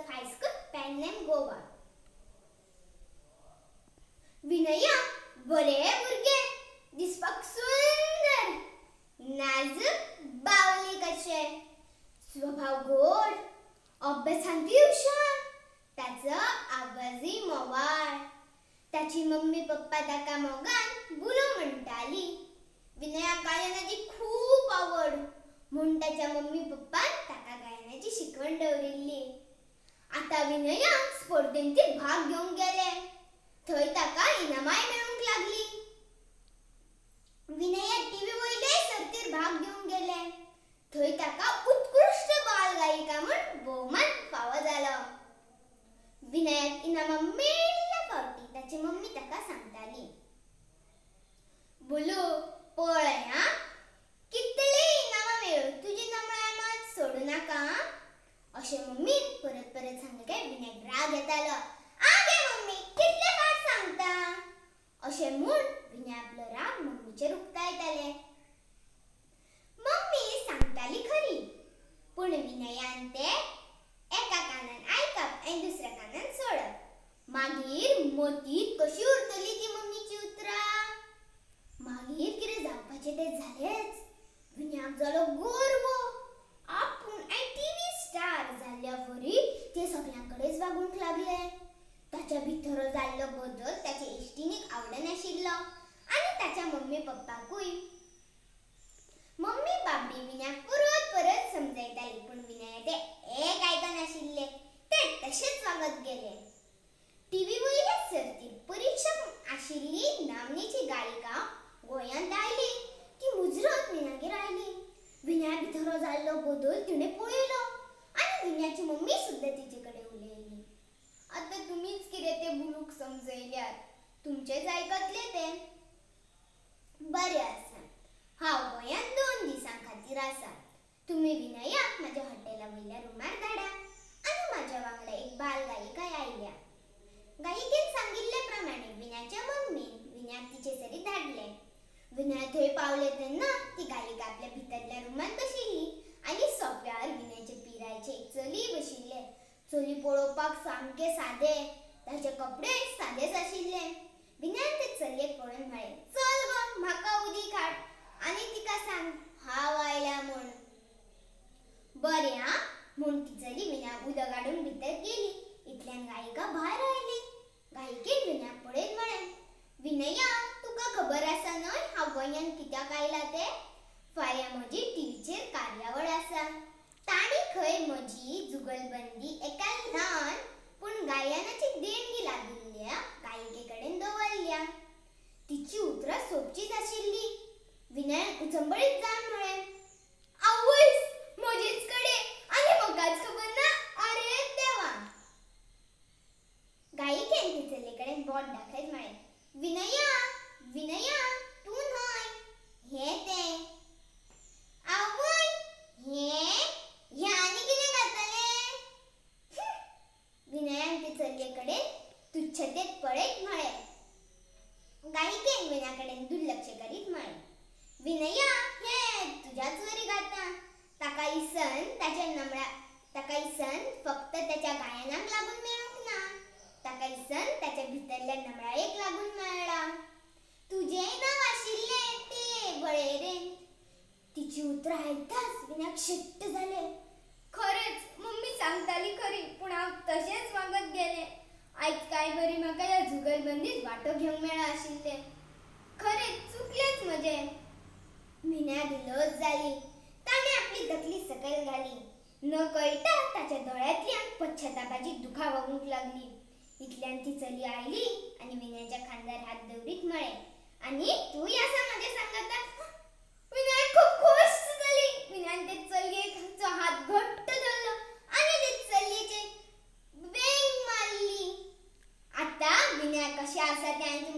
high school, pen name Goa. Vinaya बरे भुरगे दिसपाक सुंदर नाजूक बावली कशे स्वभाव गोड अभ्यासांतूय हुशार ताचो आवाजूय मोवाळ ताची मम्मी पप्पा ताका मोगान बुलो म्हणटाली विनयाक गायनाची खूब आवड म्हूण ताच्या मम्मी पप्पान ताका गायनाची शिकवण दवरिल्ली आता विनयाक स्पर्धेंत भाग घेवंक गेले थंय ताका इनामाय मेळूंक लागली विनया टीव्ही वयले सर्तीर भाग घेवंक गेले थंय ताका उत्कृष्ट बाल गायिका म्हूण भोवमान फावो जालो विनयाक इनामां मेळिल्ल्या फावटी ताची मम्मी ताका सांगताली बुलू पळय हां कितले इनामां मेळ्ळ्यो तुजी नमळाय मात सोडूं नाका अशें मम्मीन परत परत सांगलें काय विनयाक राग येतालो आगे मम्मी कितले फावट सांगता अशें म्हूण विनय आपलो राग मम्मीचेर उक्तायताले मम्मी सांगताली खरी पूण विनयान ते एका कानान आयकप आनी दुसऱ्या कानान सोडप मागीर मतींत कशी उरतली ती मम्मीची उतरां मागीर कितें जावपाचें तें जालेंच विनयाक जालो गर्व आपूण टीव्ही स्टार जाल्ल्या वरी ते सगळ्यांकडेच वागूंक लागले ताच्या भितर जाल्लो बदल ताच्या इश्टिणीक आवडनाशिल्लो आनी ताच्या मम्मी पप्पाकूय मम्मी बाबडी विनयाक परत परत समजयताली पूण विनया ते एक आयकनाशिल्ले ते तशेंच वागत गेले टीव्ही वयल्या सर्तीत परीक्षा आशिल्ली नामनेची गायिका गोंयांत आयली ती मुजरत विनयागेर आयली विनया भितर जाल्लो बदल तिणें पळयलो आनी विनयाची मम्मी सुद्दां तिचे कडेन उलयली आतां तुमीच कितें तें बुलूक समजयल्यार तुमचेच आयकतले ते बरें आसा हांव गोंयांत 2 दिसां खातीर आसा तुमी विनयाक म्हाज्या हॉटेला वयल्या रुमार धाडा आनी म्हाज्या वांगडा एक बाल गायिकाय आयल्या गायिकेन सांगिल्ले प्रमाणे विनयाच्या मम्मीन विनयाक तिचे सरी धाडले विनया थंय पावले तेन्ना ती गायिका आपल्या भितरल्या रुमांत बशिल्ली आनी सोफ्यार विनयाचे पिरायेचे एक चली बशिल्ले चली पळोवपाक सामके सादे ताचे कपडे सादेच आशिल्ले विनयान ते चलयेक पळोवन म्हळें चल गो म्हाका उदीक हाड आनी तिका सांग हांव आयल्या म्हूण बरें हां म्हूण ती चली विनयाक उदक हाडून भितर गेली इतल्यान गायिका भायर आयली गायिकेन विनयाक पळयत म्हळें विनया तुका खबर आसा न्हय हांव गोंयांत कित्याक आयला तें फाल्यां म्हजी टीव्हीचेर कार्यावळ आसा ताणी खंय म्हजी जुगलबंदी एका ल्हान पूण गायनाची देणगी लागिल्ल्या गायिके कडेन दवरल्या तिची उतरां सोबचीच आशिल्ली विनयान उचंबळीत जावन म्हळें आवयस म्हजेच कडेन आनी म्हाकाच खबर ना अरे देवा गायिकेन ती चले कडेन बोट दाखयत म्हळें विनया विनया तूं न्हय हें तें आवय हें आनी कितें घातलें विनयान ते चलये कडेन तुच्छतेत पळयत म्हळें गायिकेन विनया कडेन दुर्लक्ष करीत म्हळें विनया हें तुज्याच वरी घाता ताका इसन फक्त ताच्या गायनाक लागून मेळूंक ना ताका इसन ताच्या भितरल्या नमळायेक लागून मेळ्ळा तुजेंय नांव आशिल्लें ते वळेरेंत तिची उतरां आयकताच विनयाक शिट्ट जालें खरेंच मम्मी सांगताली खरी पूण हांव तशेंच वागत गेलें आयज काय बरी म्हाका ह्या जुगलबंदीत वांटो घेवंक मेळ्ळा आशिल्लें खरेंच चुकलेंच म्हजें विनयाक लज जाली ताणें आपली तकली सकयल घाली न कळटा ताच्या दोळ्यांतल्यान पश्चातापाची दुखां वगूंक लागली इतल्यान ती चली आयली आनी विनयाच्या खांद्यार हात दवरीत म्हळें आनी तूंय आसा म्हजे सांगाता विनयाक खूब खोस जाली विनयान ते चलयेचो हात घट्ट धरलो आनी ते चलयेचे वेंग मारली आतां विनया कशें आसा तें हांवें